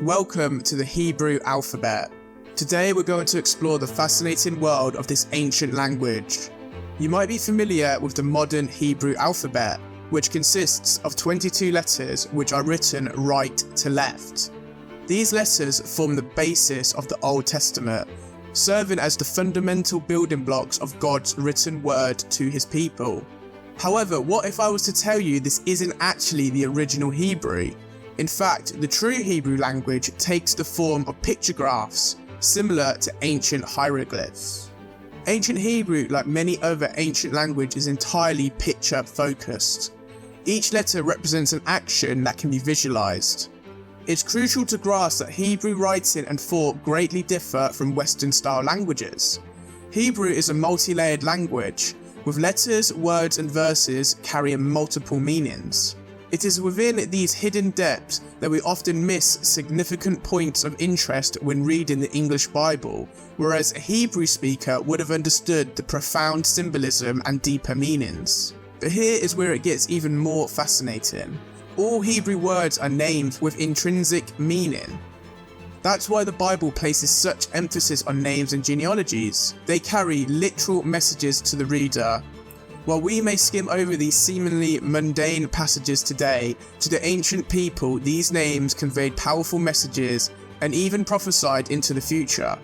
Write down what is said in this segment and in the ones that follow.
Welcome to the Hebrew alphabet. Today we're going to explore the fascinating world of this ancient language. You might be familiar with the modern Hebrew alphabet, which consists of 22 letters which are written right to left. These letters form the basis of the Old Testament, serving as the fundamental building blocks of God's written word to his people. However, what if I was to tell you this isn't actually the original Hebrew? In fact, the true Hebrew language takes the form of pictographs, similar to ancient hieroglyphs. Ancient Hebrew, like many other ancient languages, is entirely picture-focused. Each letter represents an action that can be visualized. It's crucial to grasp that Hebrew writing and thought greatly differ from Western-style languages. Hebrew is a multi-layered language, with letters, words, and verses carrying multiple meanings. It is within these hidden depths that we often miss significant points of interest when reading the English Bible, whereas a Hebrew speaker would have understood the profound symbolism and deeper meanings. But here is where it gets even more fascinating. All Hebrew words are named with intrinsic meaning. That's why the Bible places such emphasis on names and genealogies. They carry literal messages to the reader. While we may skim over these seemingly mundane passages today, to the ancient people these names conveyed powerful messages and even prophesied into the future.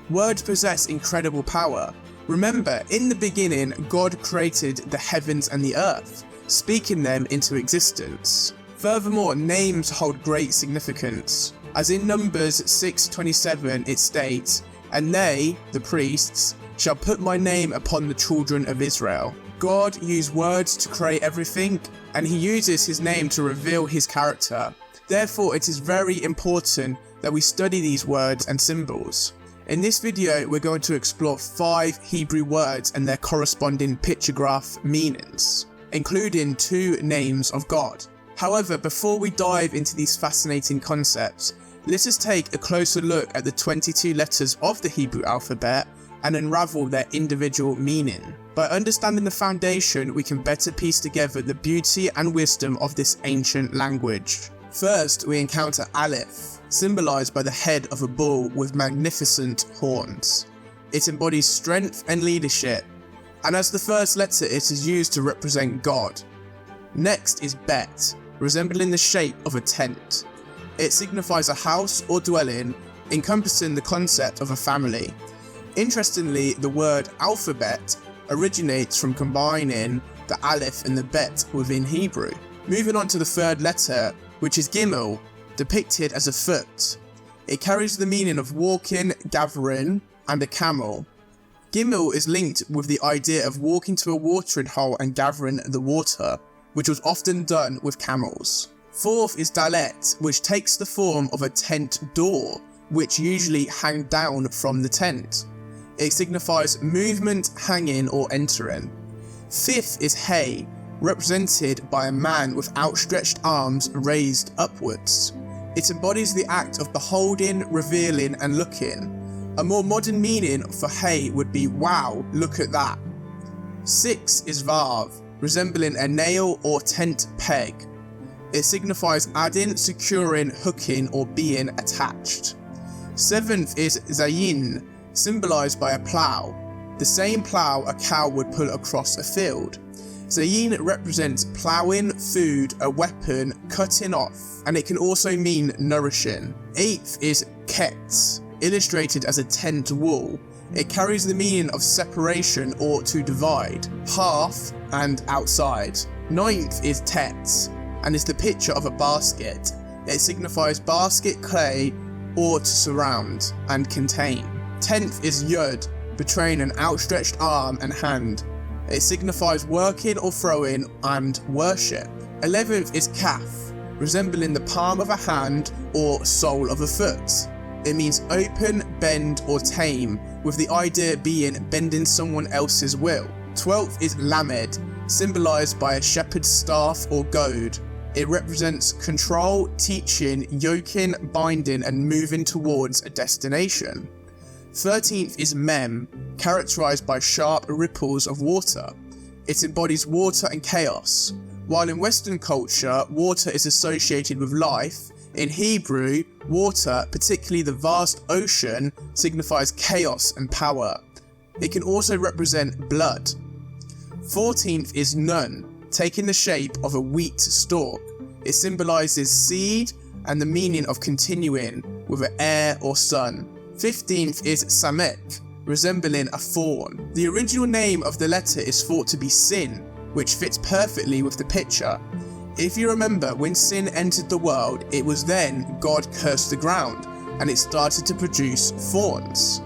Words possess incredible power. Remember, in the beginning, God created the heavens and the earth, speaking them into existence. Furthermore, names hold great significance. As in Numbers 6:27 it states, "And they, the priests, shall put my name upon the children of Israel." God used words to create everything, and he uses his name to reveal his character. Therefore, it is very important that we study these words and symbols. In this video, we're going to explore 5 Hebrew words and their corresponding pictograph meanings, including 2 names of God. However, before we dive into these fascinating concepts, let us take a closer look at the 22 letters of the Hebrew alphabet and unravel their individual meaning. By understanding the foundation, we can better piece together the beauty and wisdom of this ancient language. First, we encounter Aleph, symbolized by the head of a bull with magnificent horns. It embodies strength and leadership, and as the first letter, it is used to represent God. Next is Bet, resembling the shape of a tent. It signifies a house or dwelling, encompassing the concept of a family. Interestingly, the word alphabet originates from combining the Aleph and the Bet within Hebrew. Moving on to the third letter, which is Gimel, depicted as a foot. It carries the meaning of walking, gathering, and a camel. Gimel is linked with the idea of walking to a watering hole and gathering the water, which was often done with camels. Fourth is Dalet, which takes the form of a tent door, which usually hang down from the tent. It signifies movement, hanging, or entering. Fifth is Hey, represented by a man with outstretched arms raised upwards. It embodies the act of beholding, revealing, and looking. A more modern meaning for Hey would be wow, look at that. 6 is Vav, resembling a nail or tent peg. It signifies adding, securing, hooking, or being attached. 7th is Zayin, symbolized by a plough, the same plough a cow would pull across a field. Zayin represents ploughing, food, a weapon, cutting off, and it can also mean nourishing. 8th is Ket, illustrated as a tent wall. It carries the meaning of separation or to divide, half and outside. 9th is Tet, and is the picture of a basket. It signifies basket clay or to surround and contain. 10th is Yod, betraying an outstretched arm and hand. It signifies working or throwing and worship. 11th is Kaf, resembling the palm of a hand or sole of a foot. It means open, bend, or tame, with the idea being bending someone else's will. 12th is Lamed, symbolized by a shepherd's staff or goad. It represents control, teaching, yoking, binding, and moving towards a destination. 13th is Mem, characterized by sharp ripples of water. It embodies water and chaos. While in Western culture, water is associated with life, In Hebrew, water, particularly the vast ocean, signifies chaos and power. It can also represent blood. 14th is Nun, taking the shape of a wheat stalk. It symbolizes seed and the meaning of continuing with an heir or son. 15th is Samek, resembling a fawn. The original name of the letter is thought to be Sin, which fits perfectly with the picture. If you remember, when sin entered the world, it was then God cursed the ground, and it started to produce fawns.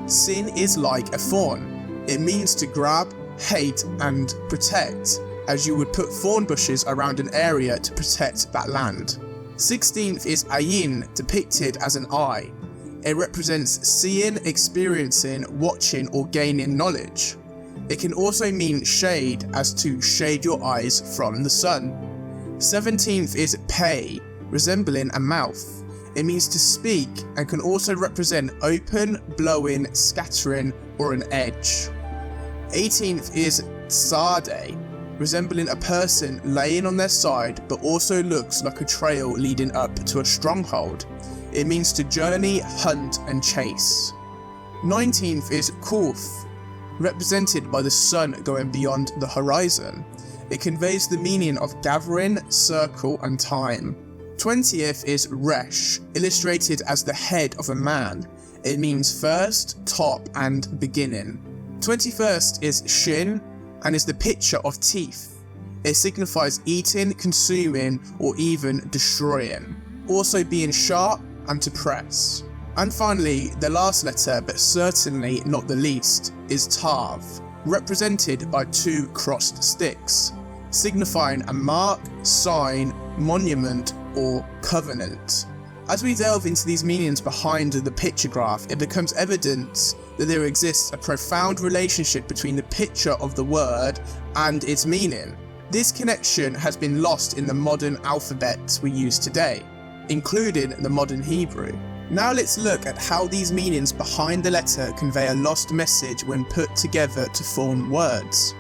Sin is like a fawn. It means to grab, hate, and protect, as you would put thorn bushes around an area to protect that land. 16th is Ayin, depicted as an eye. It represents seeing, experiencing, watching, or gaining knowledge. It can also mean shade, as to shade your eyes from the sun. 17th is Pei, resembling a mouth. It means to speak and can also represent open, blowing, scattering, or an edge. 18th is Sade, resembling a person laying on their side but also looks like a trail leading up to a stronghold. It means to journey, hunt, and chase. 19th is Kuf, represented by the sun going beyond the horizon. It conveys the meaning of gathering, circle, and time. 20th is Resh, illustrated as the head of a man. It means first, top, and beginning. 21st is Shin, and is the picture of teeth. It signifies eating, consuming, or even destroying. Also being sharp and to press. And finally, the last letter, but certainly not the least, is Tav, represented by two crossed sticks, signifying a mark, sign, monument, or covenant. As we delve into these meanings behind the picture graph, it becomes evident that there exists a profound relationship between the picture of the word and its meaning. This connection has been lost in the modern alphabet we use today, including the modern Hebrew. Now let's look at how these meanings behind the letter convey a lost message when put together to form words.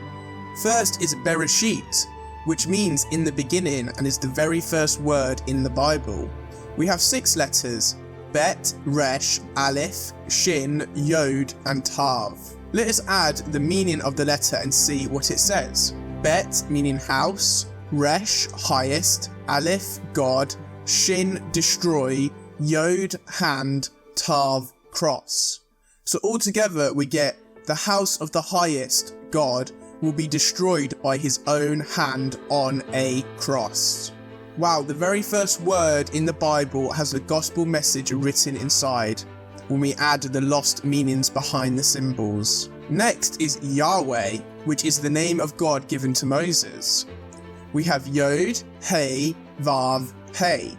First is Beresheet, which means in the beginning and is the very first word in the Bible. We have 6 letters: Bet, Resh, Aleph, Shin, Yod, and Tav. Let us add the meaning of the letter and see what it says. Bet meaning house, Resh highest, Aleph God, Shin destroy, Yod hand, Tav cross. So altogether we get the house of the highest, God, will be destroyed by his own hand on a cross. Wow, the very first word in the Bible has a gospel message written inside when we add the lost meanings behind the symbols. Next is Yahweh, which is the name of God given to Moses. We have Yod, Hey, Vav, Hey.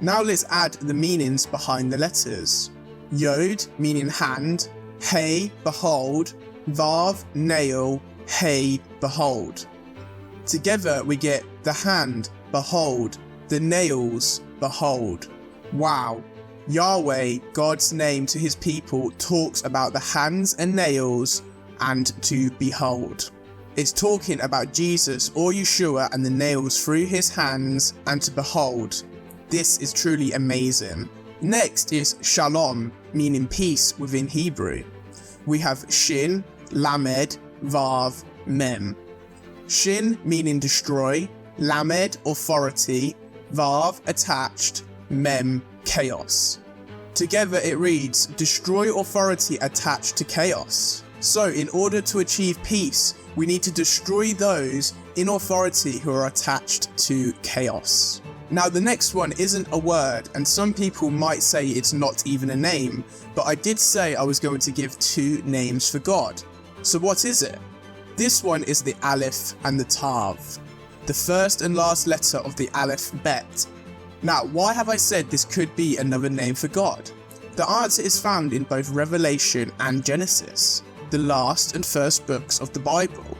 Now let's add the meanings behind the letters. Yod meaning hand, Hey, behold, Vav, nail, Hey, behold. Together we get the hand, behold, the nails, behold. Wow. Yahweh, God's name to his people, talks about the hands and nails and to behold. It's talking about Jesus or Yeshua and the nails through his hands and to behold. This is truly amazing. Next is Shalom, meaning peace within Hebrew. We have Shin, Lamed, Vav, Mem. Shin meaning destroy, Lamed authority, Vav attached, Mem chaos. Together it reads, destroy authority attached to chaos. So in order to achieve peace, we need to destroy those in authority who are attached to chaos. Now the next one isn't a word, and some people might say it's not even a name, but I did say I was going to give 2 names for God. So what is it? This one is the Aleph and the Tav, the first and last letter of the alphabet. Now, why have I said this could be another name for God? The answer is found in both Revelation and Genesis, the last and first books of the Bible.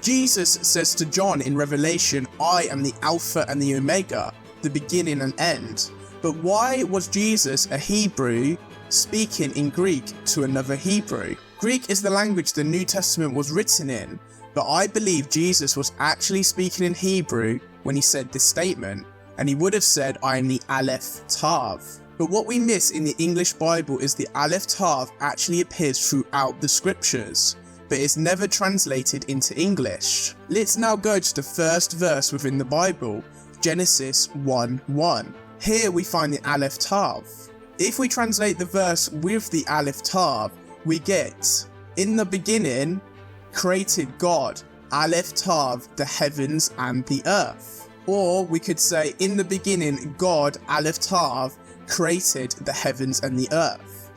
Jesus says to John in Revelation, I am the Alpha and the Omega, the beginning and end. But why was Jesus, a Hebrew, speaking in Greek to another Hebrew? Greek is the language the New Testament was written in, but I believe Jesus was actually speaking in Hebrew when he said this statement, and he would have said, I am the Aleph Tav. But what we miss in the English Bible is the Aleph Tav actually appears throughout the scriptures, but it's never translated into English. Let's now go to the first verse within the Bible, Genesis 1:1. Here we find the Aleph Tav. If we translate the verse with the Aleph Tav, we get, in the beginning, created God, Aleph Tav, the heavens and the earth. Or we could say, in the beginning, God, Aleph Tav, created the heavens and the earth.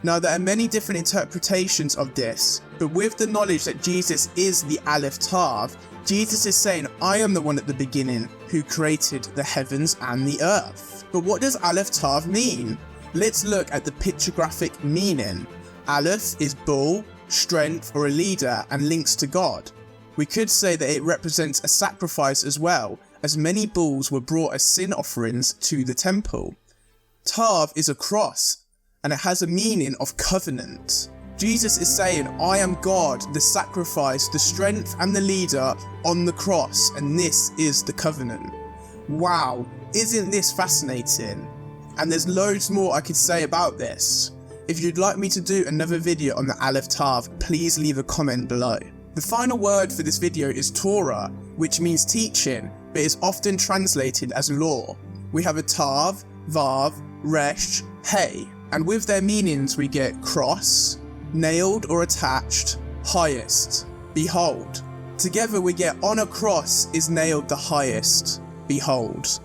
Now there are many different interpretations of this, but with the knowledge that Jesus is the Aleph Tav, Jesus is saying, I am the one at the beginning who created the heavens and the earth. But what does Aleph Tav mean? Let's look at the pictographic meaning. Aleph is bull, strength, or a leader, and links to God. We could say that it represents a sacrifice as well, as many bulls were brought as sin offerings to the temple. Tav is a cross, and it has a meaning of covenant. Jesus is saying, I am God, the sacrifice, the strength and the leader on the cross, and this is the covenant. Wow, isn't this fascinating? And there's loads more I could say about this. If you'd like me to do another video on the Aleph Tav, please leave a comment below. The final word for this video is Torah, which means teaching, but is often translated as law. We have a Tav, Vav, Resh, Hey, and with their meanings we get cross, nailed or attached, highest, behold. Together we get on a cross is nailed the highest, behold.